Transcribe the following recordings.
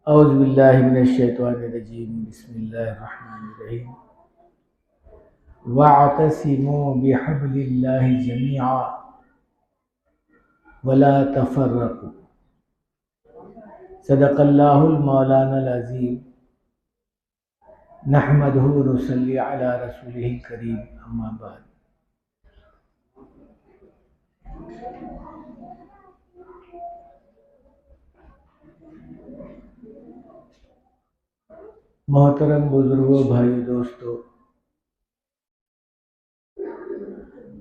औज़ु बिल्लाहि मिनश्शैतानिर्रजीम बिस्मिल्लाहिर्रहमानिर्रहीम वअतसिमू बिहब्लिल्लाहि जमीआ वला तफर्रकू सदक़ल्लाहुल मौलानाल अज़ीम नहमदुहु व नुसल्ली अला रसूलिहिल करीम अम्मा बाद। मोहतरम बुजुर्गों, भाइयों, दोस्तों,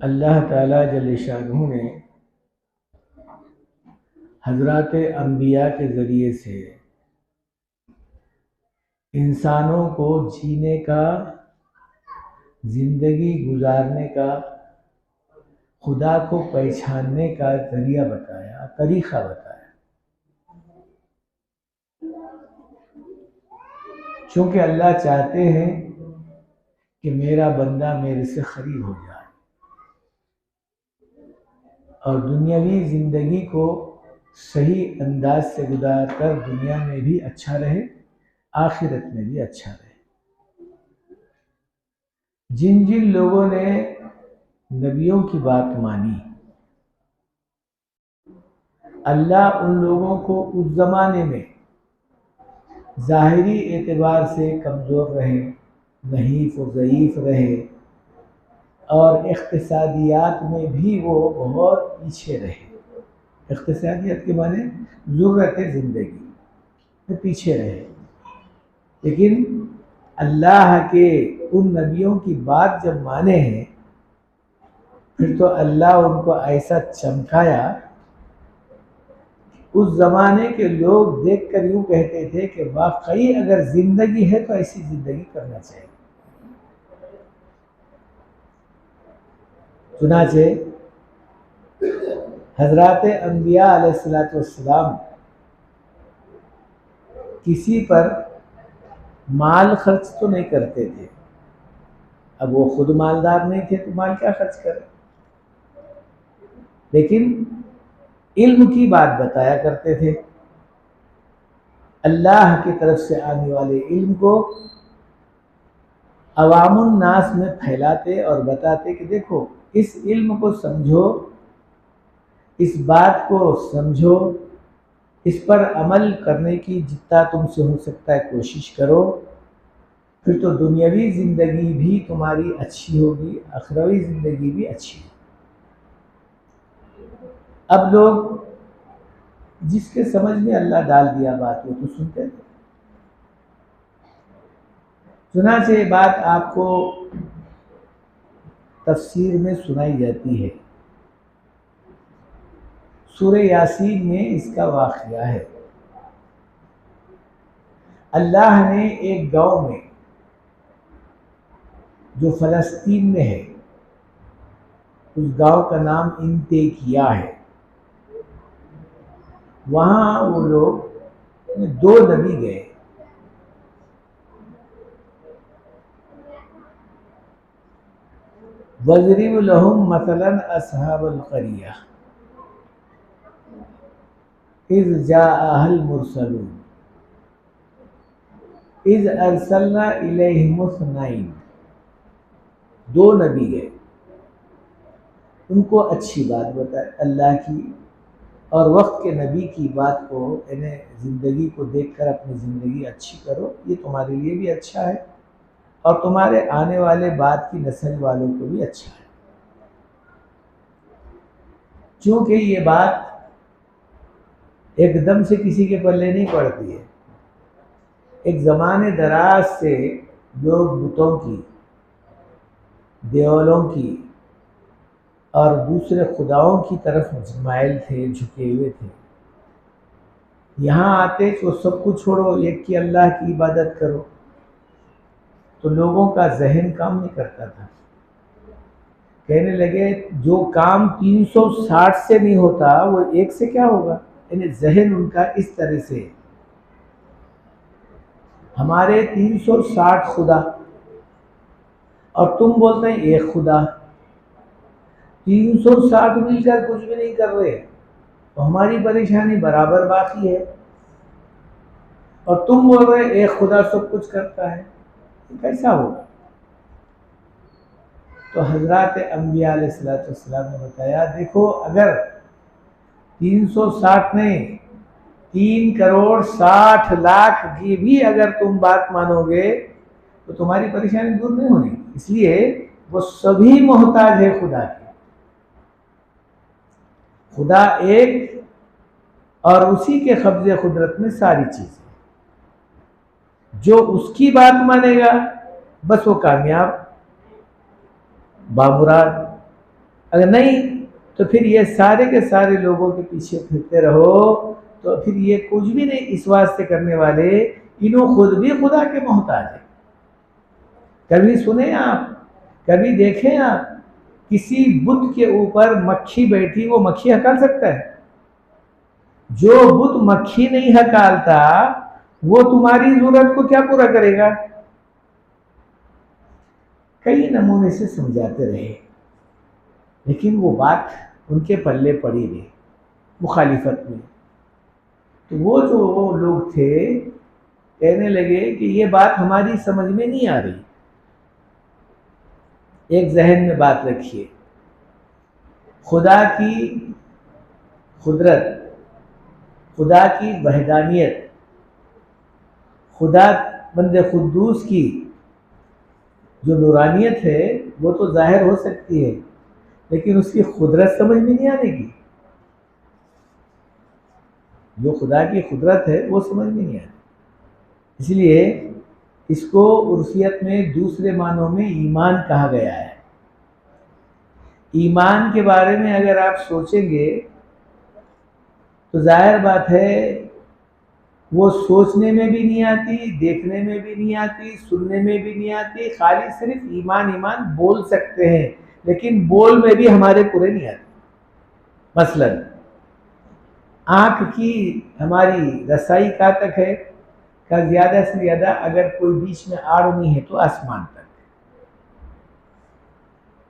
अल्लाह ताला जल्ल शानहू ने हज़रात अंबिया के ज़रिए से इंसानों को जीने का, ज़िंदगी गुजारने का, खुदा को पहचानने का ज़रिया बताया, तरीक़ा बताया। चूँकि अल्लाह चाहते हैं कि मेरा बंदा मेरे से करीब हो जाए और दुनियावी ज़िंदगी को सही अंदाज से गुजार कर दुनिया में भी अच्छा रहे, आखिरत में भी अच्छा रहे। जिन जिन लोगों ने नबियों की बात मानी, अल्लाह उन लोगों को उस ज़माने में ज़ाहिरी एतबार से कमज़ोर रहे, नहीफ़ व ज़ईफ़ रहे और इक़्तिसादियात में भी वो बहुत पीछे रहे। इक़्तिसादियात के माने ज़रूरत ज़िंदगी में पीछे रहे, लेकिन अल्लाह के उन नबियों की बात जब माने हैं, फिर तो अल्लाह उनको ऐसा चमकाया, उस ज़माने के लोग देखकर यूँ कहते थे कि वाकई अगर ज़िंदगी है तो ऐसी ज़िंदगी करना चाहिए। चुनाचे हज़रात अंबिया अलैहिस्सलातु वस्सलाम किसी पर माल खर्च तो नहीं करते थे। अब वो खुद मालदार नहीं थे तो माल क्या खर्च करें, लेकिन इल्म की बात बताया करते थे। अल्लाह की तरफ से आने वाले इल्म को अवामुन नास में फैलाते और बताते कि देखो इस इल्म को समझो, इस बात को समझो, इस पर अमल करने की जितना तुमसे हो सकता है कोशिश करो, फिर तो दुनियावी ज़िंदगी भी तुम्हारी अच्छी होगी, आखिरवी ज़िंदगी भी अच्छी होगी। अब लोग जिसके समझ में अल्लाह डाल दिया बात वो तो सुनते थे। चुनांचे ये बात आपको तफसीर में सुनाई जाती है। सूरह यासीन में इसका वाक़या है। अल्लाह ने एक गांव में जो फ़लस्तीन में है, उस गांव का नाम इंतेकिया है। वहाँ वो लोग दो नबी गए। वज़रिब लहुम मसलन अस्हाबल क़रिया इज़ जाअहल मुरसलून इज़ अरसलना इलैहिमुस्नैन। दो नबी गए, उनको अच्छी बात बताए अल्लाह की और वक्त के नबी की बात को, इन्हें ज़िंदगी को देखकर अपनी ज़िंदगी अच्छी करो, ये तुम्हारे लिए भी अच्छा है और तुम्हारे आने वाले बाद की नस्ल वालों को भी अच्छा है। क्योंकि ये बात एकदम से किसी के पल्ले नहीं पड़ती है। एक ज़माने दराज से लोग बुतों की, देवलों की और दूसरे खुदाओं की तरफ माइल थे, झुके हुए थे। यहाँ आते तो सब कुछ छोड़ो, एक की अल्लाह की इबादत करो, तो लोगों का जहन काम नहीं करता था। कहने लगे जो काम 360 से नहीं होता वो एक से क्या होगा। यानी जहन उनका इस तरह से, हमारे 360 खुदा और तुम बोलते हैं एक खुदा, 360 मिलकर कुछ भी नहीं कर रहे, तो हमारी परेशानी बराबर बाकी है। 360 और तुम बोल रहे एक खुदा सब कुछ करता है, तो कैसा होगा? तो हजरत अंबिया अलैहिस्सलाम ने बताया, देखो अगर 360 नहीं 3,60,00,000 की भी अगर तुम बात मानोगे तो तुम्हारी परेशानी दूर नहीं होनी। इसलिए वो सभी मोहताज है खुदा के। खुदा एक और उसी के कब्जे कुदरत में सारी चीजें। जो उसकी बात मानेगा बस वो कामयाब बामुराद, अगर नहीं तो फिर ये सारे के सारे लोगों के पीछे फिरते रहो तो फिर ये कुछ भी नहीं इस वास्ते करने वाले, इन्हों खुद भी खुदा के मोहताज है। कभी सुने आप, कभी देखें आप किसी बुत के ऊपर मक्खी बैठी, वो मक्खी हकाल सकता है? जो बुत मक्खी नहीं हकालता वो तुम्हारी जरूरत को क्या पूरा करेगा? कई नमूने से समझाते रहे लेकिन वो बात उनके पल्ले पड़ी नहीं, मुखालिफत में। तो वो जो लोग थे कहने लगे कि ये बात हमारी समझ में नहीं आ रही। एक जहन में बात रखिए, खुदा की कुदरत, खुदा की वहदानियत, खुदा बंदे खुद्दूस की जो नूरानियत है वो तो जाहिर हो सकती है, लेकिन उसकी कुदरत समझ में नहीं आने की। जो खुदा की कुदरत है वो समझ में नहीं आती। इसलिए इसको उर्फियत में दूसरे मानों में ईमान कहा गया है। ईमान के बारे में अगर आप सोचेंगे तो जाहिर बात है वो सोचने में भी नहीं आती, देखने में भी नहीं आती, सुनने में भी नहीं आती। खाली सिर्फ ईमान ईमान बोल सकते हैं, लेकिन बोल में भी हमारे पूरे नहीं आते। मसलन आँख की हमारी रसाई कहाँ तक है? का ज़्यादा से ज़्यादा अगर कोई बीच में आड़ नहीं है तो आसमान तक।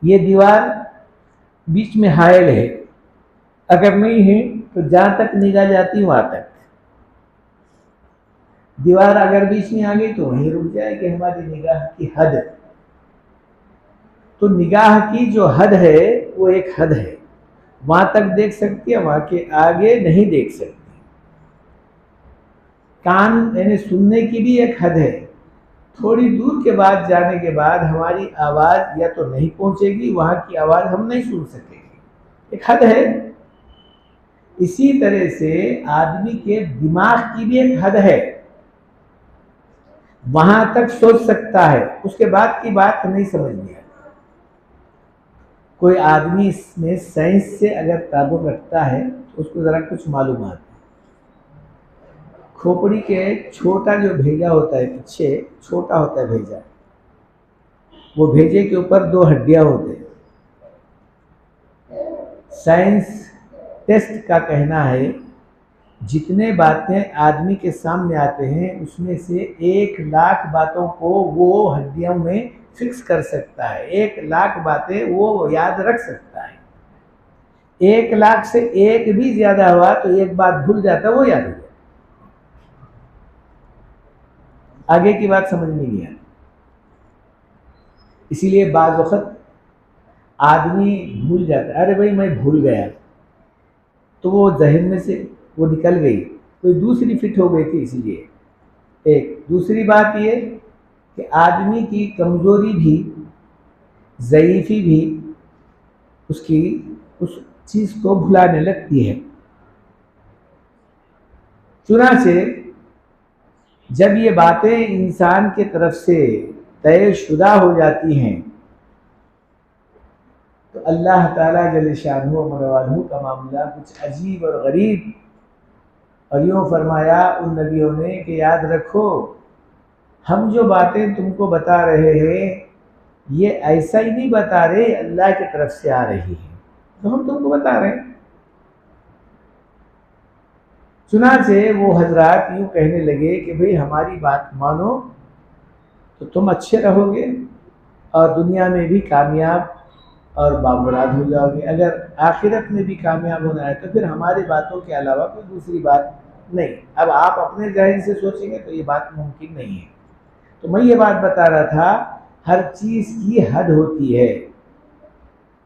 ये दीवार बीच में हायल है, अगर नहीं है तो जहाँ तक निगाह जाती वहाँ तक। दीवार अगर बीच में आ गई तो वहीं रुक जाएगी हमारी निगाह की हद। तो निगाह की जो हद है वो एक हद है, वहां तक देख सकती है, वहां के आगे नहीं देख सकती। कान यानी सुनने की भी एक हद है, थोड़ी दूर के बाद जाने के बाद हमारी आवाज या तो नहीं पहुंचेगी, वहां की आवाज हम नहीं सुन सकेंगे, एक हद है। इसी तरह से आदमी के दिमाग की भी एक हद है, वहां तक सोच सकता है, उसके बाद की बात नहीं समझ में आती। कोई आदमी इसमें साइंस से अगर ताल्लुक रखता है तो उसको जरा कुछ मालूम आता है। खोपड़ी के छोटा जो भेजा होता है, पीछे छोटा होता है भेजा, वो भेजे के ऊपर 2 हड्डियां होते हैं। साइंस टेस्ट का कहना है जितने बातें आदमी के सामने आते हैं उसमें से 1,00,000 बातों को वो हड्डियों में फिक्स कर सकता है। 1,00,000 बातें वो याद रख सकता है। 1,00,000 से एक भी ज्यादा हुआ तो एक बात भूल जाता है, वो याद हो जाता, आगे की बात समझ में नहीं आती। इसीलिए बाज़ वक़्त आदमी भूल जाता है, अरे भाई मैं भूल गया, तो वो जहन में से वो निकल गई, कोई दूसरी फिट हो गई थी। इसलिए एक दूसरी बात ये कि आदमी की कमजोरी भी, ज़ईफ़ी भी उसकी उस चीज़ को भुलाने लगती है। चुनांचे जब ये बातें इंसान के तरफ से तयशुदा हो जाती हैं तो अल्लाह ताला जल्ले शानुहु व मनवालहु का मामला कुछ अजीब और गरीब। और यूँ फरमाया उन नबियों ने कि याद रखो हम जो बातें तुमको बता रहे हैं ये ऐसा ही नहीं बता रहे, अल्लाह की तरफ से आ रही है, तो हम तुमको बता रहे हैं। चुनांचे वो हजरात यूँ कहने लगे कि भाई हमारी बात मानो तो तुम अच्छे रहोगे और दुनिया में भी कामयाब और बामुराद हो जाओगे। अगर आखिरत में भी कामयाब होना है तो फिर हमारी बातों के अलावा कोई दूसरी बात नहीं, अब आप अपने जहन से सोचेंगे तो ये बात मुमकिन नहीं है। तो मैं ये बात बता रहा था, हर चीज़ की हद होती है,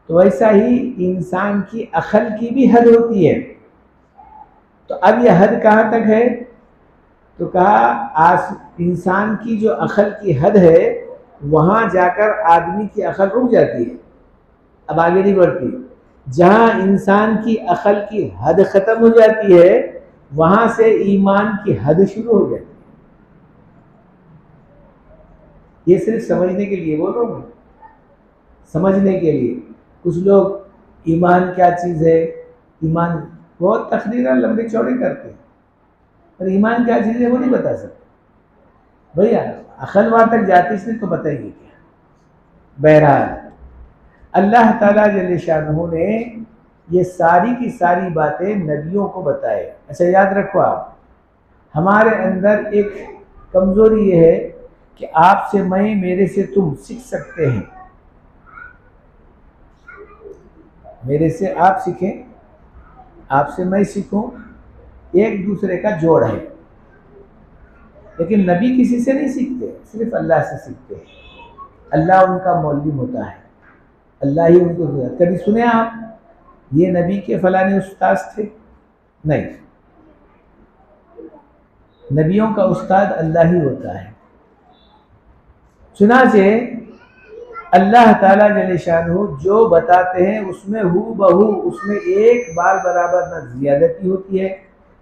तो वैसा ही इंसान की अक्ल की भी हद होती है। तो अब ये हद कहाँ तक है? तो कहा आज इंसान की जो अक्ल की हद है वहाँ जाकर आदमी की अक्ल रुक जाती है, अब आगे नहीं बढ़ती। जहाँ इंसान की अक्ल की हद ख़त्म हो जाती है वहाँ से ईमान की हद शुरू हो जाती है। ये सिर्फ समझने के लिए बोल रहा हूँ, समझने के लिए। कुछ लोग ईमान क्या चीज़ है, ईमान बहुत तकरीर लंबे चौड़े करते हैं, पर ईमान क्या चीज़ है वो नहीं बता सकते। भैया अक्ल वहाँ तक जाती इसने तो बताइए क्या। बहरहाल अल्लाह ताला जल्ले शानहू ने ये सारी की सारी बातें नबियों को बताए। अच्छा याद रखो आप, हमारे अंदर एक कमज़ोरी ये है कि आपसे मैं, मेरे से तुम सीख सकते हैं, मेरे से आप सीखें, आपसे मैं सीखूं, एक दूसरे का जोड़ है। लेकिन नबी किसी से नहीं सीखते, सिर्फ अल्लाह से सीखते हैं। अल्लाह उनका मौलवी होता है, अल्लाह ही उनको। कभी सुने आप ये नबी के फलाने उस्ताद थे? नहीं, नबियों का उस्ताद अल्लाह ही होता है। चुनाचे अल्लाह ताला जल्ले शानहू जो बताते हैं उसमें हू बहू, उसमें एक बाल बराबर न ज़ियादती होती है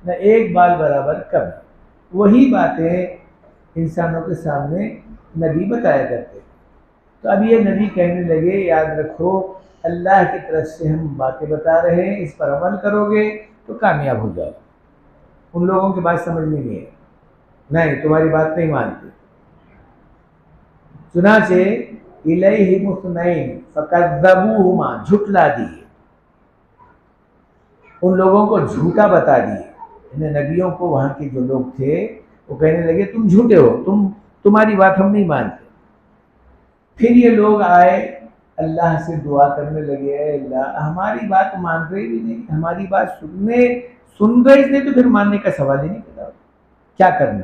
न एक बाल बराबर कम। वही बातें इंसानों के सामने नबी बताया करते। तो अब ये नबी कहने लगे याद रखो अल्लाह की तरफ से हम बातें बता रहे हैं, इस पर अमल करोगे तो कामयाब हो जाओ। उन लोगों की बात समझ में नहीं है, नहीं तुम्हारी बात नहीं मानते। चुनाचे इलैहि मुस्नैन फकज़्ज़बूहुमा, झुटला दिए, उन लोगों को झूठा बता दिए। इन्हें नबियों को वहाँ के जो लोग थे वो कहने लगे तुम झूठे हो, तुम्हारी बात हम नहीं मानते। फिर ये लोग आए अल्लाह से दुआ करने लगे, अल्लाह हमारी बात मान रहे भी नहीं, हमारी बात सुन रहे नहीं, तो फिर मानने का सवाल ही नहीं पैदा, क्या करना।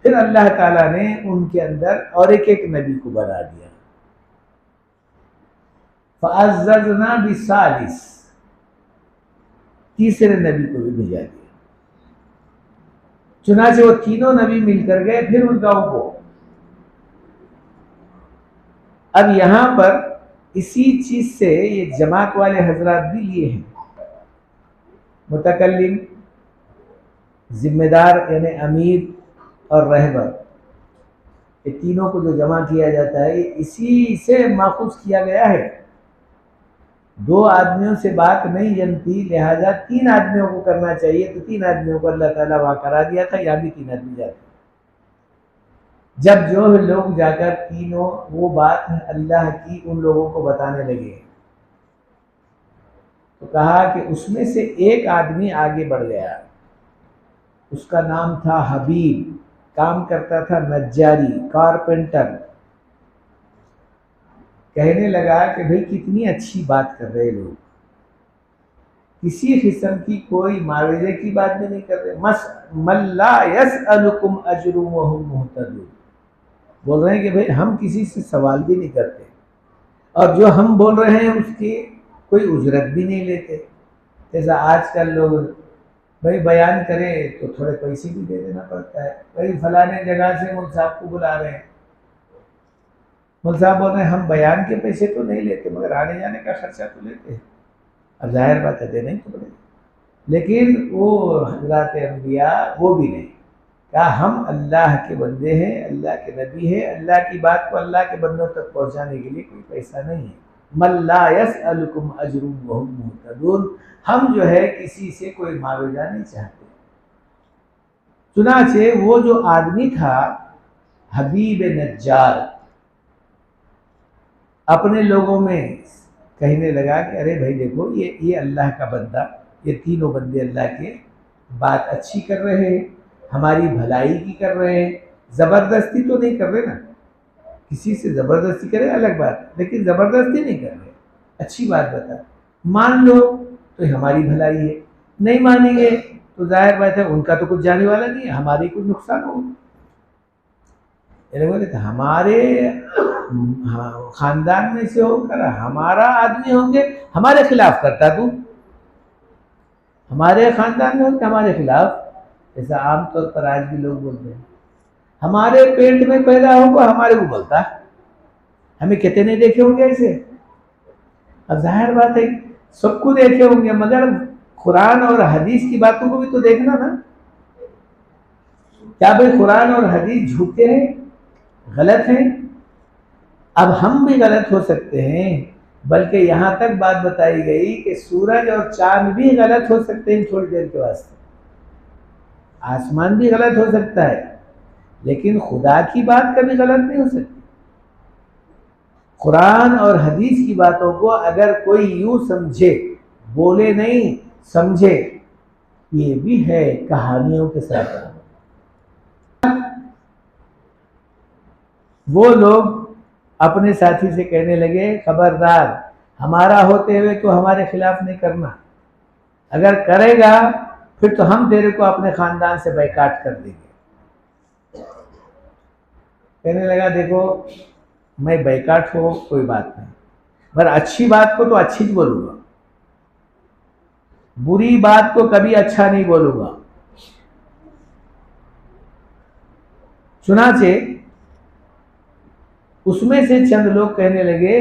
फिर अल्लाह ताला ने उनके अंदर और एक एक नबी को बना दिया। फ़अज़्ज़ज़ना बिसालिस, तीसरे नबी को भी भेजा दिया। चुनाचे वो तीनों नबी मिलकर गए फिर उस गांव को। अब यहां पर इसी चीज से ये जमात वाले हजरात भी लिए हैं, मुतकल्लिम, जिम्मेदार यानी अमीर और रहबर, ये तीनों को जो जमा किया जाता है इसी से माखूज किया गया है। दो आदमियों से बात नहीं जनती, लिहाजा तीन आदमियों को करना चाहिए, तो तीन आदमियों को अल्लाह ताला वहां करा दिया था। यहाँ भी तीन आदमी जाते, जब जो लोग जाकर तीनों वो बात अल्लाह की उन लोगों को बताने लगे, तो कहा कि उसमें से एक आदमी आगे बढ़ गया, उसका नाम था हबीब, काम करता था नज्जारी, कारपेंटर। कहने लगा कि भाई कितनी अच्छी बात कर रहे लोग, किसी किस्म की कोई माविजे की बात भी नहीं कर रहे। मल्ला यसअलुकुम अजरुम व हुम मुहतदून, बोल रहे हैं कि भाई हम किसी से सवाल भी नहीं करते और जो हम बोल रहे हैं उसकी कोई उजरत भी नहीं लेते। जैसा आजकल लोग भाई बयान करें तो थोड़े पैसे भी दे देना पड़ता है, भाई फलाने जगह से मुल्क साहब को बुला रहे हैं, मुल्क साहब बोल रहे हैं हम बयान के पैसे तो नहीं लेते मगर आने जाने का खर्चा तो लेते हैं। अब जाहिर बात है देना ही तो पड़ेगा। लेकिन वो हज़रात अंबिया वो भी नहीं, कहा हम अल्लाह के बंदे हैं, अल्लाह के नबी हैं, अल्लाह की बात को अल्लाह के बंदों तक पहुँचाने के लिए कोई पैसा नहीं है। मल्ला यसअलुकुम अजरुम व हुम मुहतदून, हम जो है किसी से कोई मावेजा नहीं चाहते। चुनाचे वो जो आदमी था हबीब नज्जार, अपने लोगों में कहने लगा कि अरे भाई देखो ये अल्लाह का बंदा, ये तीनों बंदे अल्लाह के बात अच्छी कर रहे हैं, हमारी भलाई की कर रहे हैं, ज़बरदस्ती तो नहीं कर रहे ना, किसी से ज़बरदस्ती करे अलग बात, लेकिन ज़बरदस्ती नहीं कर रहे, अच्छी बात बता, मान लो तो हमारी भलाई है, नहीं मानेंगे तो जाहिर बात है उनका तो कुछ जाने वाला नहीं है, हमारी कुछ नुकसान होगा। बोले तो हमारे खानदान में से होकर हमारा आदमी होंगे हमारे खिलाफ करता तू, हमारे खानदान में होकर हमारे खिलाफ, जैसा आमतौर पर आज भी लोग बोलते हैं। हमारे पेट में पैदा होगा हमारे को बोलता, हमें कितने देखे होंगे ऐसे। अब जाहिर बात है सबको देखे होंगे, मगर कुरान और हदीस की बातों को भी तो देखना ना। क्या भाई कुरान और हदीस झूठे हैं, गलत हैं? अब हम भी गलत हो सकते हैं, बल्कि यहाँ तक बात बताई गई कि सूरज और चांद भी गलत हो सकते हैं थोड़ी देर के वास्ते, आसमान भी गलत हो सकता है, लेकिन खुदा की बात कभी गलत नहीं हो सकती। कुरान और हदीस की बातों को अगर कोई यूं समझे, बोले नहीं समझे, ये भी है कहानियों के साथ। वो लोग अपने साथी से कहने लगे, खबरदार हमारा होते हुए तो हमारे खिलाफ नहीं करना, अगर करेगा फिर तो हम तेरे को अपने खानदान से बैकाट कर देंगे। कहने लगा, देखो मैं बैकाट हो कोई बात नहीं, पर अच्छी बात को तो अच्छी ही बोलूंगा, बुरी बात को कभी अच्छा नहीं बोलूंगा। चुनाचे उसमें से चंद लोग कहने लगे,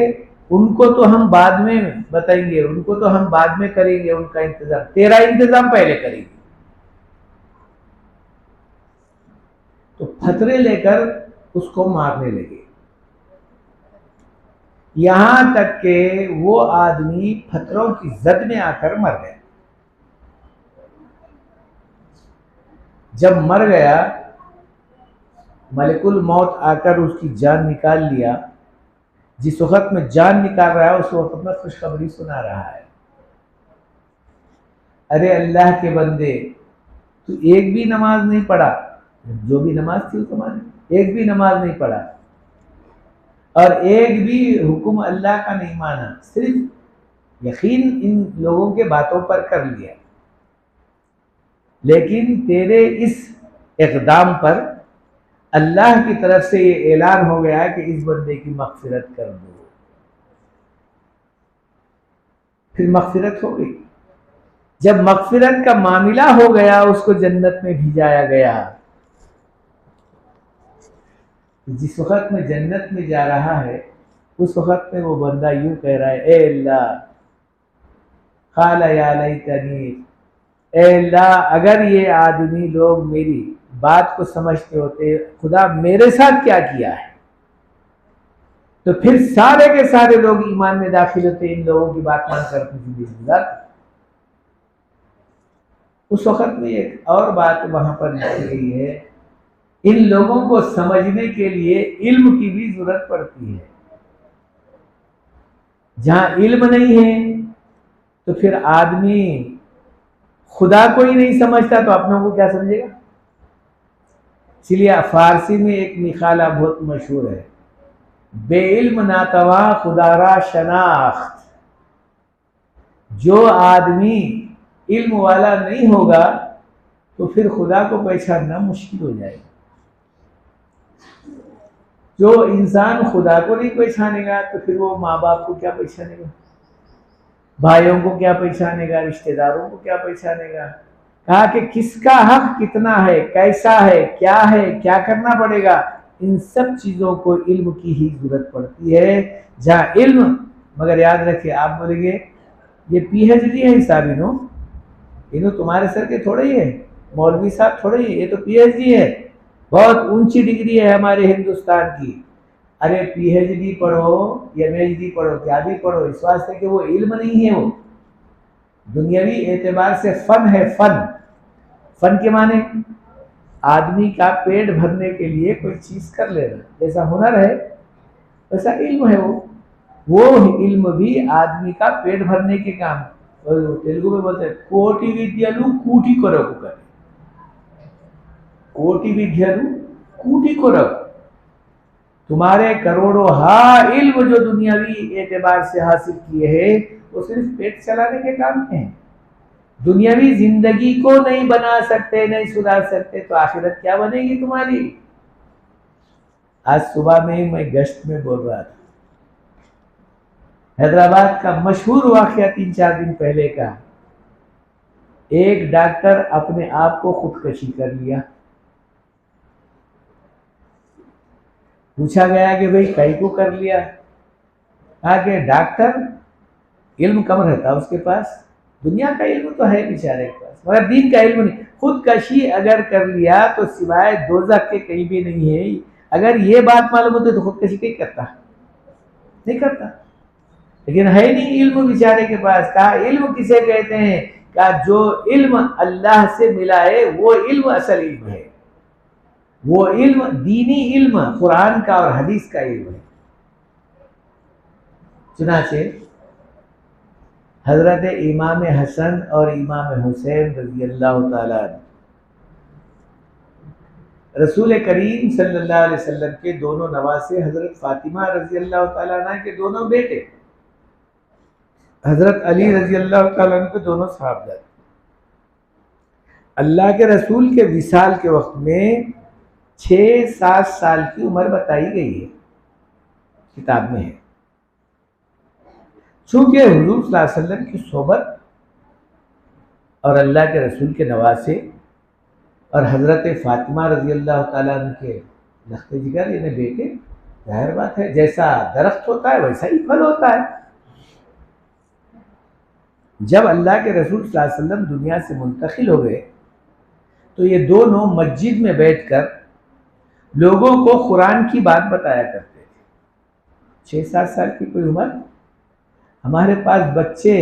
उनको तो हम बाद में बताएंगे, उनको तो हम बाद में करेंगे, उनका इंतजाम, तेरा इंतजाम पहले करेंगे। तो फतरे लेकर उसको मारने लगे, यहां तक के वो आदमी फतरों की जद में आकर मर गया। जब मर गया, मलिकुल मौत आकर उसकी जान निकाल लिया। जिस वक्त में जान निकाल रहा है उस वक्त में खुशखबरी सुना रहा है, अरे अल्लाह के बंदे, तू एक भी नमाज नहीं पढ़ा, जो भी नमाज थी उसको माने, एक भी नमाज नहीं पढ़ा और एक भी हुक्म अल्लाह का नहीं माना, सिर्फ यकीन इन लोगों के बातों पर कर लिया, लेकिन तेरे इस इक़दाम पर अल्लाह की तरफ से ये ऐलान हो गया कि इस बंदे की मग़फ़िरत कर दो। फिर मग़फ़िरत हो गई। जब मग़फ़िरत का मामला हो गया, उसको जन्नत में भिजाया गया। जिस वक्त में जन्नत में जा रहा है उस वक्त में वो बंदा यूं कह रहा है, ए अल्लाह, क़ाला या लैतनी, ए अल्लाह, अगर ये आदमी लोग मेरी बात को समझते होते, खुदा मेरे साथ क्या किया है, तो फिर सारे के सारे लोग ईमान में दाखिल होते, इन लोगों की बात मानकर अपनी जिंदगी गुजारते। उस वक्त में एक और बात वहां पर लिखी गई है, इन लोगों को समझने के लिए इल्म की भी जरूरत पड़ती है। जहां इल्म नहीं है तो फिर आदमी खुदा को ही नहीं समझता तो अपनों को क्या समझेगा। इसलिए फारसी में एक निखाला बहुत मशहूर है, बेइल्म नातवा खुदारा शनाख्त। जो आदमी इल्म वाला नहीं होगा तो फिर खुदा को पहचानना मुश्किल हो जाएगा। जो इंसान खुदा को नहीं पहचानेगा तो फिर वो माँ बाप को क्या पहचानेगा, भाइयों को क्या पहचानेगा, रिश्तेदारों को क्या पहचानेगा। कहा कि किसका हक कितना है, कैसा है, क्या करना पड़ेगा, इन सब चीजों को इल्म की ही जरूरत पड़ती है। जहाँ इल्म, मगर याद रखिए, आप बोलेंगे ये पीएचडी है साहब, इन्हों तुम्हारे सर के थोड़े ही है, मौलवी साहब थोड़े ही, ये तो पीएचडी है, बहुत ऊंची डिग्री है हमारे हिंदुस्तान की। अरे पीएचडी पढ़ो, एमएचडी पढ़ो, क्या भी पढ़ो, इस वास्ते कि वो इल्म नहीं है, वो दुनियावी एतबार से फन है। फन के माने आदमी का पेट भरने के लिए कोई चीज कर लेना, जैसा हुनर है वैसा इल्म है। वो इल्म भी आदमी का पेट भरने के काम। तेलुगु में बोलते हैं कोटि विद्यालु कूटी कोरकु करे, कोटि विद्यालु कूटी कोरकु। तुम्हारे करोड़ों इल्म जो दुनियावी एतबार से हासिल किए हैं वो सिर्फ पेट चलाने के काम के हैं। दुनियावी जिंदगी को नहीं बना सकते, नहीं सुधार सकते, तो आखिरत क्या बनेगी तुम्हारी। आज सुबह में ही मैं गश्त में बोल रहा था, हैदराबाद का मशहूर वाकया 3-4 दिन पहले का, एक डॉक्टर अपने आप को खुदकशी कर लिया। पूछा गया कि भाई कई को कर लिया। कहा कि डॉक्टर इल्म कम रहता उसके पास, दुनिया का इल्म तो है बेचारे के पास मगर दीन का इल्म नहीं। खुदकशी अगर कर लिया तो सिवाय दोज़ख के कहीं भी नहीं है। अगर ये बात मालूम होती तो खुदकशी कहीं करता नहीं करता, लेकिन है नहीं इल्म बेचारे के पास। कहा इल्म किसे कहते हैं? कहा जो इल्म अल्लाह से मिला है वो इल्म असल इल्म है, वो इल्म दीनी इल्म कुरान का और हदीस का इल्म है। चुनाचे हजरत इमाम हसन और इमाम हुसैन रज़ी अल्लाह ताला रसूल करीम सल्लल्लाहु अलैहि वसल्लम के दोनों नवासे, हजरत फातिमा रज़ी अल्लाह ताला अन्हा के दोनों बेटे, हजरत अली रज़ी अल्लाह ताला अन्हु के दोनों साहबजादे। अल्लाह के रसूल के विसाल के वक्त में 6-7 साल की उम्र बताई गई है, किताब में है। चूंकि हुजूर सल्लल्लाहु अलैहि वसल्लम की सोबत और अल्लाह के रसूल के नवासे और हजरत फातिमा रज़ी अल्लाह ताला अन्हा के लख्ते जिगर यानी बेटे, जाहिर बात है जैसा दरख्त होता है वैसा ही फल होता है। जब अल्लाह के रसूल सल्लल्लाहु अलैहि वसल्लम दुनिया से मुंतकिल हो गए तो ये दोनों मस्जिद में बैठकर लोगों को कुरान की बात बताया करते थे। 6-7 साल की कोई उम्र, हमारे पास बच्चे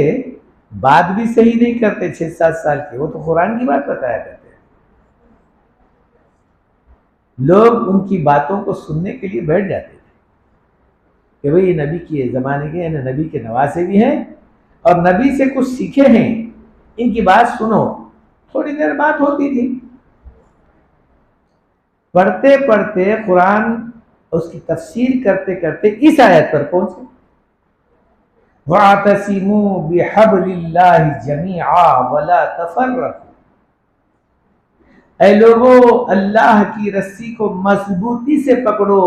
बात भी सही नहीं करते 6-7 साल के, वो तो कुरान की बात बताया करते हैं। लोग उनकी बातों को सुनने के लिए बैठ जाते थे कि भाई ये नबी के ज़माने के यानी नबी के नवासे भी हैं और नबी से कुछ सीखे हैं, इनकी बात सुनो। थोड़ी देर बात होती थी, पढ़ते पढ़ते कुरान उसकी तफसीर करते करते इस आयत पर पहुंचे, वअतसिमू बिहब्लिल्लाहि जमीआ वला तफर्रकू। ऐ लोगों, अल्लाह की रस्सी को मजबूती से पकड़ो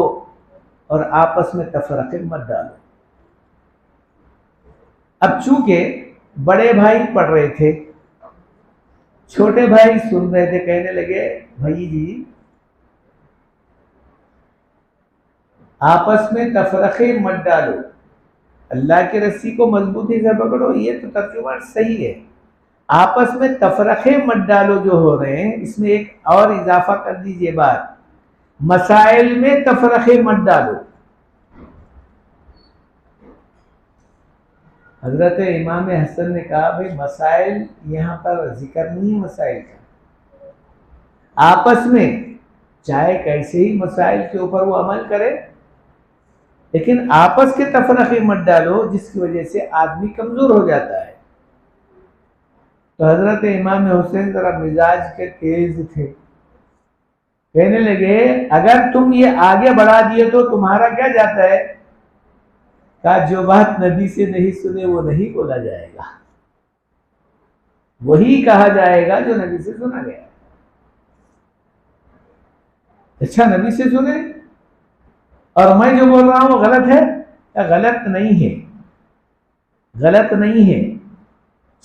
और आपस में तफरके मत डालो। अब चूंकि बड़े भाई पढ़ रहे थे, छोटे भाई सुन रहे थे, कहने लगे भाई जी आपस में तफरके मत डालो, अल्लाह की रस्सी को मजबूती से पकड़ो, ये तो तर्जुमा सही है। आपस में तफरके मत डालो जो हो रहे हैं, इसमें एक और इजाफा कर दीजिए बात, मसाइल में तफरके मत डालो। हजरत इमाम हसन ने कहा भाई मसाइल यहाँ पर जिक्र नहीं है मसाइल का, आपस में चाहे कैसे ही मसाइल के ऊपर वो अमल करे, लेकिन आपस के तफरके मत डालो जिसकी वजह से आदमी कमजोर हो जाता है। तो हजरत इमाम हुसैन जरा मिजाज के तेज थे, कहने लगे अगर तुम ये आगे बढ़ा दिए तो तुम्हारा क्या जाता है? कहा जो बात नबी से नहीं सुने वो नहीं बोला जाएगा, वही कहा जाएगा जो नबी से सुना गया। अच्छा नबी से सुने और मैं जो बोल रहा हूं वो गलत है? या गलत नहीं है, गलत नहीं है,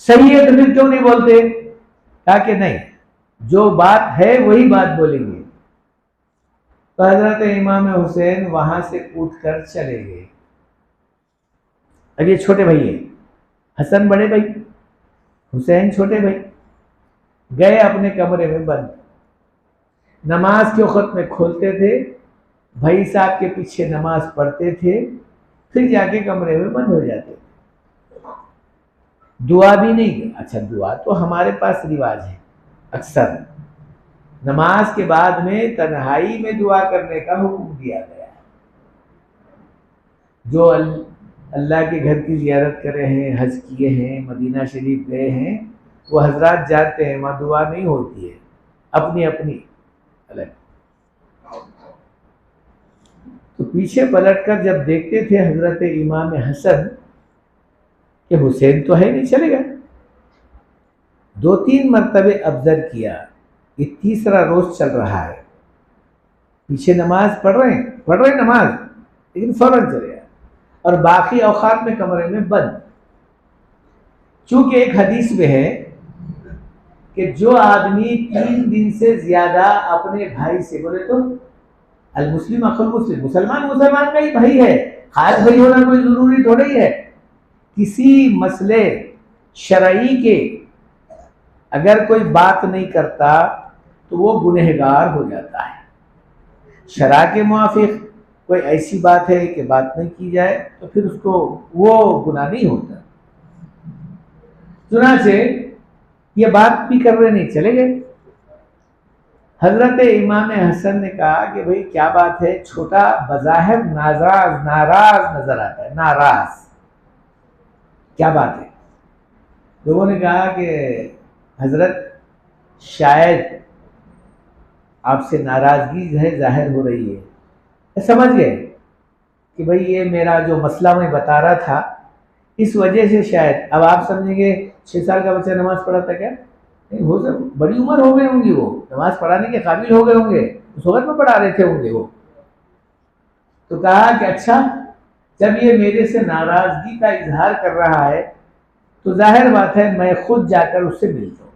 सही है, तो फिर क्यों नहीं बोलते? कहा कि नहीं, जो बात है वही बात बोलेंगे। तो हजरत इमाम हुसैन वहां से कूद कर चले गए। अब ये छोटे भाई है, हसन बड़े भाई, हुसैन छोटे भाई, गए अपने कमरे में बंद। नमाज के वक्त में खोलते थे, भाई साहब के पीछे नमाज पढ़ते थे, फिर जाके कमरे में बंद हो जाते थे। दुआ भी नहीं। अच्छा दुआ तो हमारे पास रिवाज है, अक्सर नमाज के बाद में तन्हाई में दुआ करने का हुक्म दिया गया है। जो अल्लाह के घर की ज़ियारत करे हैं, हज किए हैं, मदीना शरीफ गए हैं, वो हजरात जाते हैं, वहाँ दुआ नहीं होती है, अपनी अपनी अलग। तो पीछे पलटकर जब देखते थे हजरत इमाम हसन कि हुसैन तो है नहीं, चले गए। 2-3 मरतबे ऑब्जर्व किया, ये तीसरा रोज चल रहा है, पीछे नमाज पढ़ रहे नमाज, लेकिन फौरन चले गया और बाकी औकात में कमरे में बंद। चूंकि एक हदीस में है कि जो आदमी 3 दिन से ज्यादा अपने भाई से, बोले तो अल मुस्लिम अखुल मुस्लिम, मुसलमान मुसलमान का ही भाई है, खास भाई होना कोई जरूरी थोड़ी है, किसी मसले शरई के अगर कोई बात नहीं करता तो वो गुनहगार हो जाता है। शरा के मुआफिक कोई ऐसी बात है कि बात नहीं की जाए तो फिर उसको वो गुनाह नहीं होता। चुनाचे ये बात भी कर रहे नहीं, चले गए। हजरत इमाम हसन ने कहा कि भाई क्या बात है, छोटा बज़ाहिर नाराज नजर आता है, नाराज, क्या बात है। लोगों ने कहा कि हजरत शायद आपसे नाराजगी है जाहिर हो रही है। समझ गए कि भाई ये मेरा जो मसला मैं बता रहा था इस वजह से शायद, अब आप समझेंगे 6 साल का बच्चा नमाज पढ़ाता क्या, नहीं, हो सब बड़ी उम्र हो गई होंगी, वो नमाज पढ़ाने के काबिल हो गए होंगे, उस वक्त में पढ़ा रहे थे होंगे वो। तो कहा कि अच्छा, जब ये मेरे से नाराजगी का इजहार कर रहा है तो जाहिर बात है मैं खुद जाकर उससे मिलता हूँ,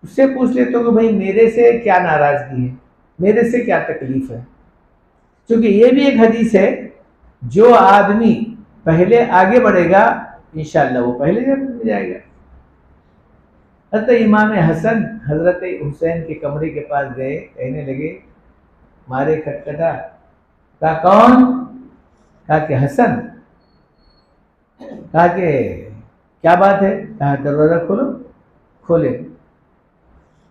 उससे पूछ लेता हूँ कि भाई मेरे से क्या नाराजगी है, मेरे से क्या तकलीफ है। क्योंकि ये भी एक हदीस है, जो आदमी पहले आगे बढ़ेगा इंशाअल्लाह वो पहले जन्नत में जाएगा। हजरत इमाम हसन हजरत हुसैन के कमरे के पास गए, कहने लगे, मारे खटखटा, कहा कौन, कहा कि हसन, कहा कि क्या बात है, कहा दरवाजा खोलो, खोले।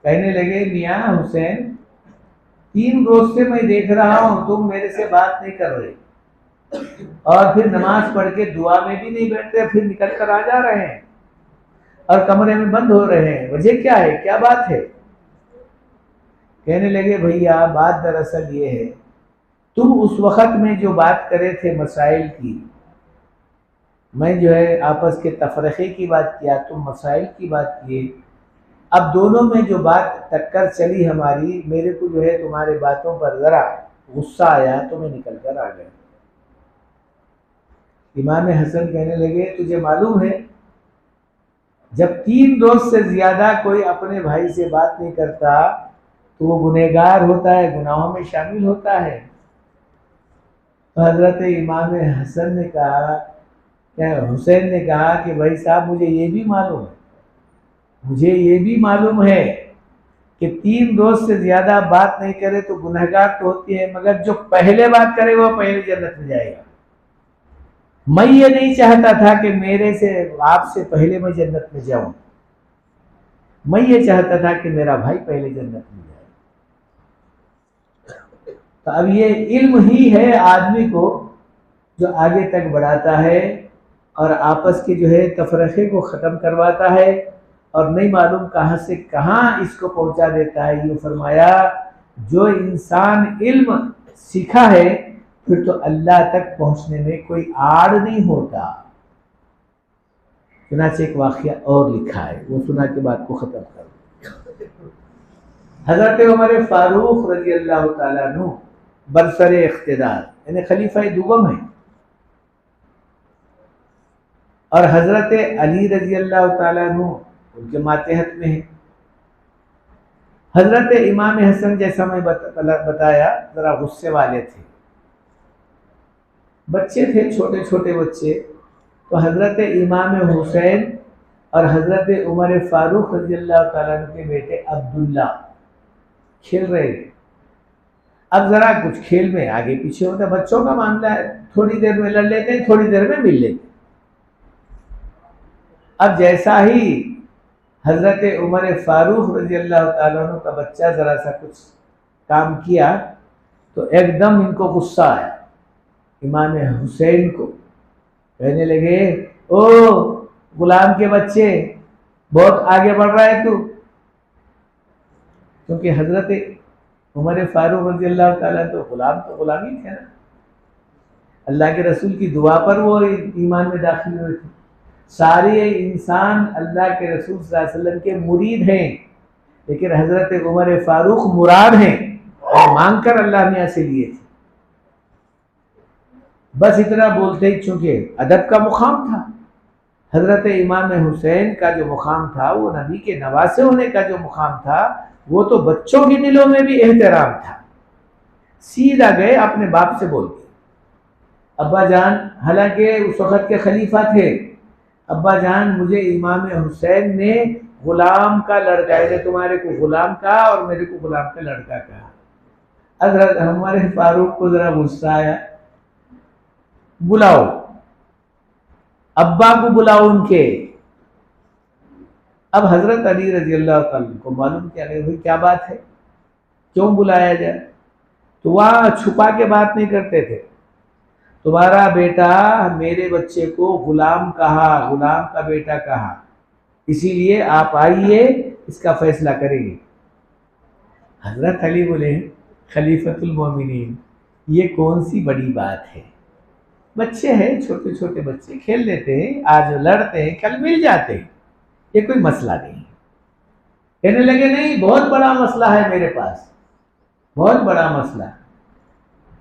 कहने लगे, मियाँ हुसैन 3 रोज से मैं देख रहा हूं तुम मेरे से बात नहीं कर रहे और फिर नमाज पढ़ के दुआ में भी नहीं बैठते, फिर निकल कर आ जा रहे हैं और कमरे में बंद हो रहे हैं, वजह क्या है, क्या बात है। कहने लगे, भैया बात दरअसल ये है, तुम उस वक्त में जो बात करे थे मसाइल की, मैं जो है आपस के तफरक़े की बात किया, तुम मसाइल की बात किए, अब दोनों में जो बात टक्कर चली हमारी, मेरे को जो है तुम्हारे बातों पर ज़रा गुस्सा आया तो मैं निकल कर आ गया। इमाम हसन कहने लगे, तुझे मालूम है जब 3 रोज से ज़्यादा कोई अपने भाई से बात नहीं करता तो वो गुनहगार होता है, गुनाहों में शामिल होता है। तो हज़रत इमाम हसन ने कहा, क्या हुसैन ने कहा कि भाई साहब मुझे ये भी मालूम है, मुझे ये भी मालूम है कि 3 रोज से ज्यादा बात नहीं करे तो गुनहगार तो होती है, मगर जो पहले बात करे वो पहले जन्नत में जाएगा। मैं ये नहीं चाहता था कि मेरे से आपसे पहले मैं जन्नत में जाऊं, मैं ये चाहता था कि मेरा भाई पहले जन्नत में जाए। तो अब ये इल्म ही है आदमी को जो आगे तक बढ़ाता है और आपस के जो है तफरक़े को ख़त्म करवाता है और नहीं मालूम कहाँ से कहाँ इसको पहुँचा देता है। यूँ फरमाया, जो इंसान इल्म सीखा है फिर तो अल्लाह तक पहुँचने में कोई आड़ नहीं होता। चुनांचे एक वाक़या और लिखा है, वो सुना के बात को ख़त्म कर। हज़रत उमर फ़ारूक रज़ी अल्लाह ताला अन्हु बरसरे इख्तिदार यानी खलीफा दुगम है और हज़रत अली रज़ी अल्लाह ताला अन्हु उनके मातहत में है। हज़रत इमाम हसन जैसा मैं बताया ज़रा गुस्से वाले थे, बच्चे थे, छोटे छोटे बच्चे। तो हज़रत इमाम हुसैन और हज़रत उमर फ़ारूक रज़ी अल्लाह ताला अन्हु के बेटे अब्दुल्ला खेल रहे थे। अब ज़रा कुछ खेल में आगे पीछे होता, बच्चों का मामला है, थोड़ी देर में लड़ लेते हैं, थोड़ी देर में मिल लेते हैं। अब जैसा ही हज़रत उमर फ़ारूक रज़ी अल्लाह ताला अन्हु का बच्चा ज़रा सा कुछ काम किया तो एकदम इनको गुस्सा आया इमाम हुसैन को। कहने लगे, ओ गुलाम के बच्चे, बहुत आगे बढ़ रहा है तू। क्योंकि हज़रत उमर फ़ारूक रज़ी अल्लाह ताला तो गुलाम ही थे ना, अल्लाह के रसूल की दुआ पर वो ईमान में दाखिल हुए थे। सारे इंसान अल्लाह के रसूल सल्लल्लाहु अलैहि वसल्लम के मुरीद हैं, लेकिन हजरत उमर फारूक मुराद हैं और मांगकर अल्लाह मियाँ से लिए थे। बस इतना बोलते ही, चूंकि अदब का मुकाम था, हजरत इमाम हुसैन का जो मुकाम था, वो नबी के नवासे होने का जो मुकाम था, वो तो बच्चों के दिलों में भी एहतराम था। सीधा गए अपने बाप से बोल दिया, अब्बा जान, हालांकि उस वक़्त के खलीफा थे, अब्बा जान मुझे इमाम हुसैन ने गुलाम का लड़का, यानी तुम्हारे को गुलाम कहा और मेरे को गुलाम का लड़का कहा। हजरत हमारे फारूक को जरा गुस्सा आया, बुलाओ, अब्बा को बुलाओ उनके। अब हजरत अली रजी अल्लाह ताला को मालूम क्या है, भाई क्या बात है, क्यों बुलाया जाए? तो वहाँ छुपा के बात नहीं करते थे। तुम्हारा बेटा मेरे बच्चे को गुलाम कहा, गुलाम का बेटा कहा, इसीलिए आप आइए, इसका फैसला करेंगे। हजरत अली बोले, खलीफतुल मोमिनीन, ये कौन सी बड़ी बात है? बच्चे हैं, छोटे छोटे बच्चे खेल लेते हैं, आज लड़ते हैं, कल मिल जाते हैं, ये कोई मसला नहीं। कहने लगे नहीं, बहुत बड़ा मसला है मेरे पास, बहुत बड़ा मसला।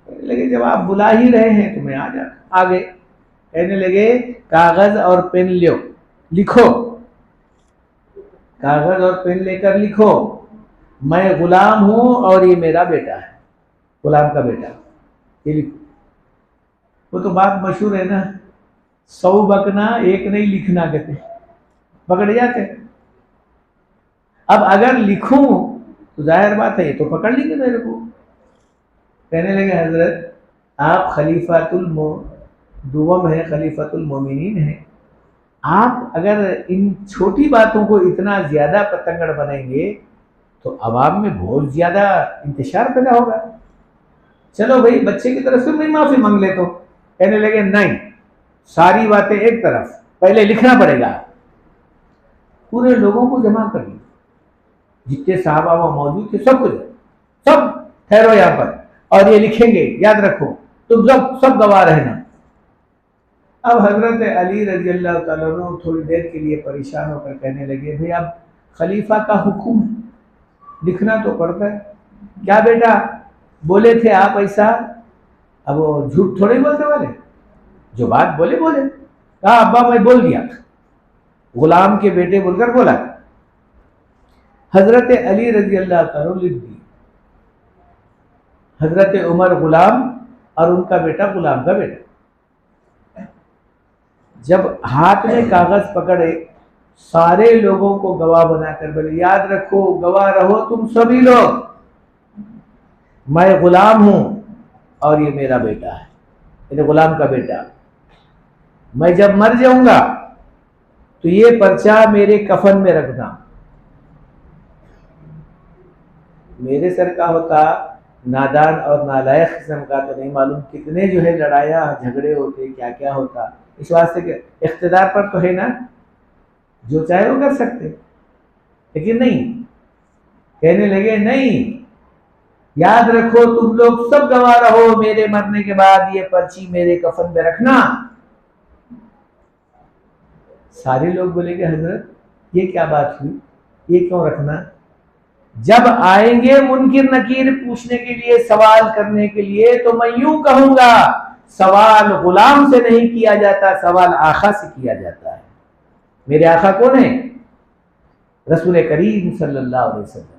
कहने लगे जब आप बुला ही रहे हैं तो मैं आ गए। कहने लगे कागज और पेन लो, लिखो, कागज और पेन लेकर लिखो, मैं गुलाम हूं और ये मेरा बेटा है, गुलाम का बेटा, ये लिखो। वो तो बात मशहूर है ना, 100 बकना एक नहीं लिखना, कहते पकड़ जाते। अब अगर लिखूं तो जाहिर बात है ये तो पकड़ लेंगे मेरे को। कहने लगे हजरत आप खलीफातुल दुवम है, खलीफातुल मोमिनीन है, आप अगर इन छोटी बातों को इतना ज्यादा पतंगड़ बनाएंगे तो अवाम में बहुत ज्यादा इंतशार पैदा होगा। चलो भाई, बच्चे की तरफ से मैं माफी मांग लेता हूं। कहने लगे नहीं, सारी बातें एक तरफ, पहले लिखना पड़ेगा। पूरे लोगों को जमा कर लिया, जितने साहबा वहां मौजूद थे, सब कुछ, सब ठहरो यहाँ पर और ये लिखेंगे, याद रखो, तुम सब गवाह रहना। अब हजरत अली रजी अल्लाह ताला अन्हु थोड़ी देर के लिए परेशान होकर कहने लगे, भाई अब खलीफा का हुक्म है, लिखना तो पड़ता है। क्या बेटा बोले थे आप ऐसा? अब वो झूठ थोड़े बोलने वाले, जो बात बोले बोले। कहा अब्बा मैं बोल दिया, गुलाम के बेटे बोलकर बोला। हजरत अली रजी अल्लाह ताला लिख दी, हजरत उमर गुलाम और उनका बेटा गुलाम का बेटा। जब हाथ में कागज पकड़े, सारे लोगों को गवाह बनाकर बोले, याद रखो, गवाह रहो तुम सभी लोग, मैं गुलाम हूं और ये मेरा बेटा है, मेरे गुलाम का बेटा। मैं जब मर जाऊंगा तो ये पर्चा मेरे कफन में रखना। मेरे सर का होता, नादान और नालायक किस्म का तो नहीं मालूम कितने जो है लड़ाइयाँ झगड़े होते, क्या क्या होता। इस वास्ते के इख्तिदार पर तो है ना, जो चाहे वो कर सकते, लेकिन नहीं। कहने लगे नहीं, याद रखो तुम लोग सब गवाह रहो, मेरे मरने के बाद ये पर्ची मेरे कफन में रखना। सारे लोग बोलेंगे हजरत ये क्या बात हुई, ये क्यों रखना? जब आएंगे मुनकिर नकीर पूछने के लिए, सवाल करने के लिए, तो मैं यूं कहूंगा, सवाल गुलाम से नहीं किया जाता, सवाल आका से किया जाता है। मेरे आका कौन है? रसूल करीम सल्लल्लाहु अलैहि वसल्लम।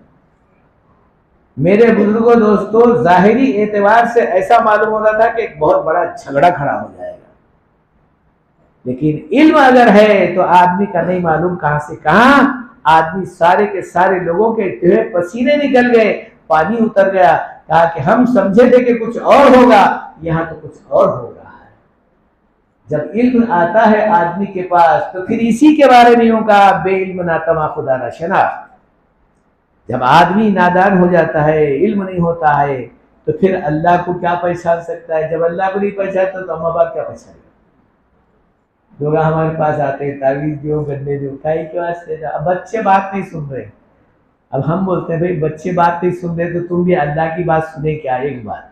मेरे बुजुर्गों दोस्तों, जाहिरी एतबार से ऐसा मालूम हो रहा था कि एक बहुत बड़ा झगड़ा खड़ा हो जाएगा, लेकिन इल्म अगर है तो आदमी का नहीं मालूम कहां से कहां आदमी सारे के सारे लोगों के पसीने निकल गए, पानी उतर गया। कहा कि हम समझे थे कि कुछ और होगा, यहाँ तो कुछ और हो रहा है। जब इल्म आता है आदमी के पास तो फिर इसी के बारे में यूं कहा, बेइल्म ना तमा खुदा ना शनाख्त। जब आदमी नादान हो जाता है, इल्म नहीं होता है, तो फिर अल्लाह को क्या पहचान सकता है? जब अल्लाह को नहीं पहचानता तो अम्मा बाप क्या पहचानेगा? लोग हमारे पास आते हैं, तावीज़ दो, गन्ने दो, काई के वास्ते। अब बच्चे बात नहीं सुन रहे। अब हम बोलते हैं भाई बच्चे बात नहीं सुन रहे तो तुम भी अल्लाह की बात सुने क्या? एक बात।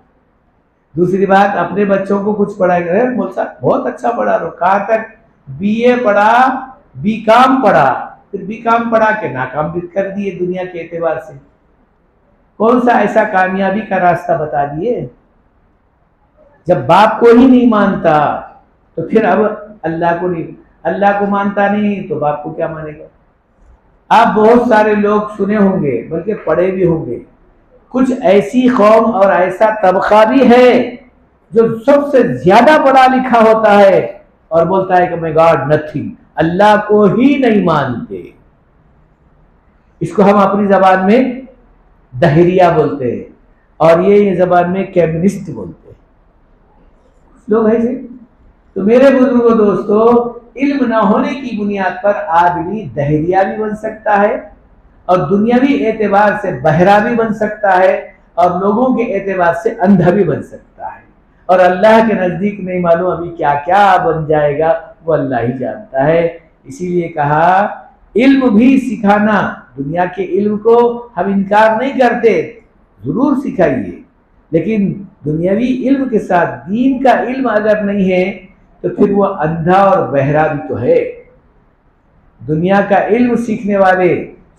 दूसरी बात, अपने बच्चों को कुछ पढ़ा कर, बोलता बहुत अच्छा पढ़ा रहा, कहाँ तक बीए पढ़ा, बीकॉम पढ़ा, फिर बीकॉम पढ़ा के नाकाम भी कर दिए दुनिया के एतबार से। कौन सा ऐसा कामयाबी का रास्ता बता दिए? जब बाप को ही नहीं मानता तो फिर अब अल्लाह को मानता नहीं तो बाप को क्या मानेगा? आप बहुत सारे लोग सुने होंगे, बल्कि पढ़े भी होंगे, कुछ ऐसी कौम और ऐसा तबका भी है जो सबसे ज्यादा पढ़ा लिखा होता है और बोलता है कि मैं गॉड नथिंग, अल्लाह को ही नहीं मानते। इसको हम अपनी जबान में दहरिया बोलते हैं और ये जबान में कम्युनिस्ट बोलते हैं लोग ऐसे। तो मेरे बुजुर्गों दोस्तों, इल्म न होने की बुनियाद पर आदमी दहरिया भी बन सकता है और दुनियावी एतबार से बहरा भी बन सकता है और लोगों के एतबार से अंधा भी बन सकता है। और अल्लाह के नजदीक नहीं मालूम अभी क्या क्या बन जाएगा, वो अल्लाह ही जानता है। इसीलिए कहा इल्म भी सिखाना, दुनिया के इल्म को हम इनकार नहीं करते, जरूर सिखाइए, लेकिन दुनियावी इल्म के साथ दीन का इल्म अगर नहीं है तो फिर वो अंधा और बहरा भी तो है। दुनिया का इल्म सीखने वाले,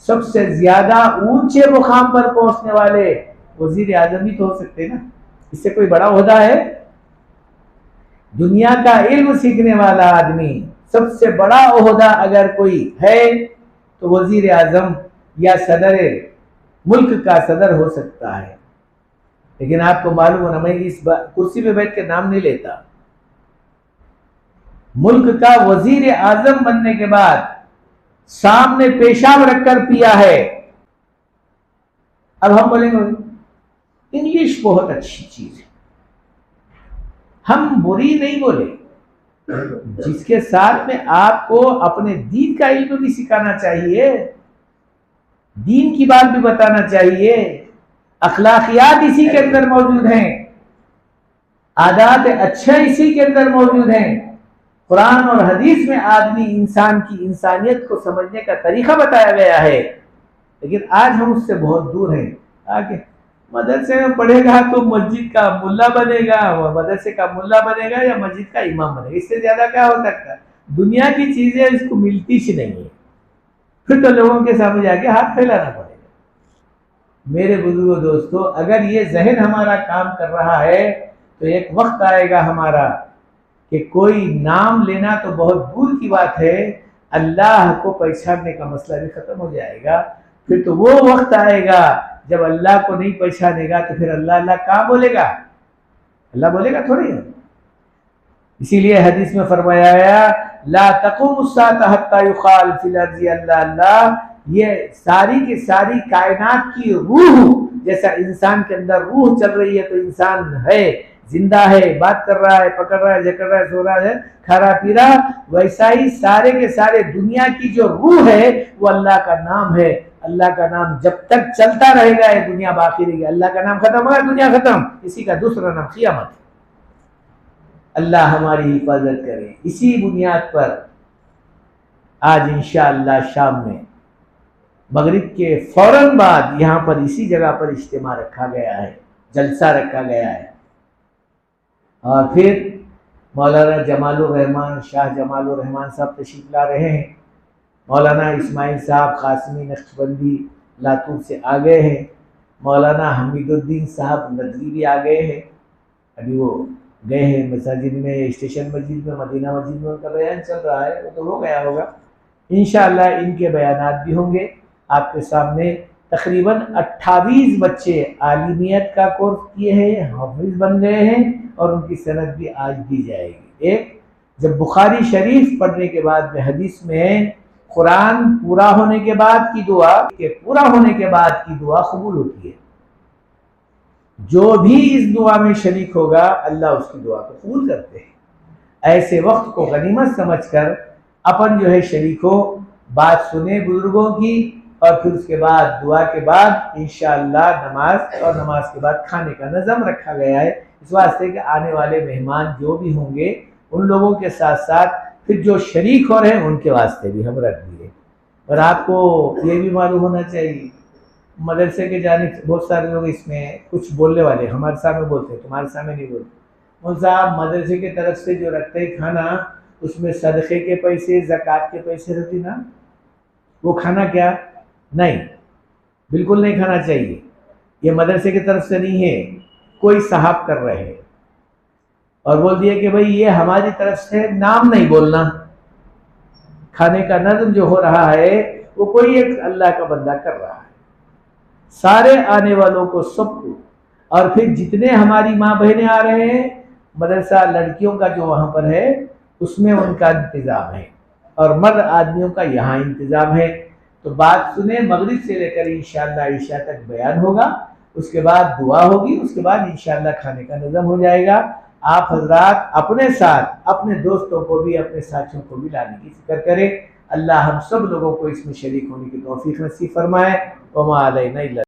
सबसे ज्यादा ऊंचे मुकाम पर पहुंचने वाले वजीर आजम भी तो हो सकते हैं ना, इससे कोई बड़ा ओहदा है? दुनिया का इल्म सीखने वाला आदमी, सबसे बड़ा ओहदा अगर कोई है तो वजीर आजम या सदर मुल्क का सदर हो सकता है। लेकिन आपको मालूम है ना, मैं इस कुर्सी पे बैठ के नाम नहीं लेता। मुल्क का वजीर आजम बनने के बाद सामने पेशाब रखकर पिया है। अब हम बोलेंगे इंग्लिश बहुत अच्छी चीज है, हम बुरी नहीं बोले, जिसके साथ में आपको अपने दीन का इल्म भी सिखाना चाहिए, दीन की बात भी बताना चाहिए, अखलाकियात इसी के अंदर मौजूद हैं, आदात अच्छे इसी के अंदर मौजूद हैं। कुरान और हदीस में आदमी इंसान की इंसानियत को समझने का तरीका बताया गया है, लेकिन आज हम उससे बहुत दूर हैं। आगे मदरसे में पढ़ेगा तो मस्जिद का मुल्ला बनेगा, वह मदरसे का मुल्ला बनेगा या मस्जिद का इमाम बनेगा, इससे ज्यादा क्या हो सकता है? दुनिया की चीजें इसको मिलती ही नहीं है, फिर तो लोगों के सामने जाके हाथ फैलाना पड़ेगा। मेरे बुजुर्गों दोस्तों, अगर ये जहन हमारा काम कर रहा है तो एक वक्त आएगा हमारा कि कोई नाम लेना तो बहुत दूर की बात है, अल्लाह को पहचानने का मसला भी खत्म हो जाएगा। फिर तो वो वक्त आएगा जब अल्लाह को नहीं पहचानेगा तो फिर अल्लाह अल्लाह कहाँ बोलेगा? अल्लाह बोलेगा थोड़ी है। इसीलिए हदीस में फरमाया गया ला तक़ूमुस्साअत हत्ता युक़ाल फिल अर्ज़ि अल्लाह अल्लाह। ये सारी की सारी कायनात की रूह, जैसा इंसान के अंदर रूह चल रही है तो इंसान है, जिंदा है, बात कर रहा है, पकड़ रहा है, जकड़ रहा है, सो रहा है, खा रहा पी रहा, वैसा ही सारे के सारे दुनिया की जो रूह है वो अल्लाह का नाम है। अल्लाह का नाम जब तक चलता रहेगा ये दुनिया बाकी रहेगी। अल्लाह का नाम खत्म होगा दुनिया खत्म, इसी का दूसरा नाम क़ियामत। अल्लाह हमारी हिफाजत करे। इसी बुनियाद पर आज इंशाअल्लाह शाम में मगरिब के फौरन बाद यहाँ पर इसी जगह पर इज्तिमा रखा गया है, जलसा रखा गया है। और फिर मौलाना जमालुर रहमान शाह जमालुर रहमान साहब तशरीफ ला रहे हैं, मौलाना इस्माइल साहब कासमी नक्शबंदी लातूर से आ गए हैं, मौलाना हमीदुद्दीन साहब नदवी भी आ गए हैं, अभी वो गए हैं मस्जिद में, स्टेशन मस्जिद में, मदीना मस्जिद में उनका बयान चल रहा है, वो तो हो गया होगा। इंशाअल्लाह इनके बयानात भी होंगे आपके सामने। तकरीबन 28 बच्चे आलिमियत का कोर्स किए हैं, हाफिज बन गए हैं और उनकी सनद भी आज दी जाएगी। एक जब बुखारी शरीफ पढ़ने के बाद में हदीस में कुरान पूरा होने के बाद की दुआ के पूरा होने के बाद की दुआ कबूल होती है। जो भी इस दुआ में शरीक होगा अल्लाह उसकी दुआ को कबूल करते हैं। ऐसे वक्त को गनीमत समझकर अपन जो है शरीक हो, बात सुने बुजुर्गों की और फिर उसके बाद दुआ के बाद इंशाअल्लाह नमाज और नमाज के बाद खाने का नज़म रखा गया है, इस वास्ते कि आने वाले मेहमान जो भी होंगे उन लोगों के साथ साथ फिर जो शरीक हो रहे हैं उनके वास्ते भी हम रख दिए। और आपको ये भी मालूम होना चाहिए मदरसे के जाने बहुत सारे लोग इसमें कुछ बोलने वाले हमारे सामने बोलते हैं, तुम्हारे सामने नहीं बोलते। मौलाना साहब मदरसे की तरफ से जो रखते हैं खाना उसमें सदक़े के पैसे, ज़कात के पैसे रख देना, वो खाना क्या? नहीं, बिल्कुल नहीं खाना चाहिए। ये मदरसे की तरफ से नहीं है, कोई साहब कर रहे हैं और बोल दिया कि भाई ये हमारी तरफ से, नाम नहीं बोलना। खाने का नज़म जो हो रहा है वो कोई एक अल्लाह का बंदा कर रहा है, सारे आने वालों को, सबको। और फिर जितने हमारी माँ बहनें आ रहे हैं, मदरसा लड़कियों का जो वहाँ पर है उसमें उनका इंतज़ाम है और मर्द आदमियों का यहाँ इंतज़ाम है। तो बात सुने, मगरिब से लेकर इंशाअल्लाह ईशा तक बयान होगा, उसके बाद दुआ होगी, उसके बाद इंशाअल्लाह खाने का निज़म हो जाएगा। आप हजरात अपने साथ अपने दोस्तों को भी, अपने साथियों को भी लाने की फिक्र करें। अल्लाह हम सब लोगों को इसमें शरीक होने की तौफीक नसीब फरमाए। वमा अलैना इल्ला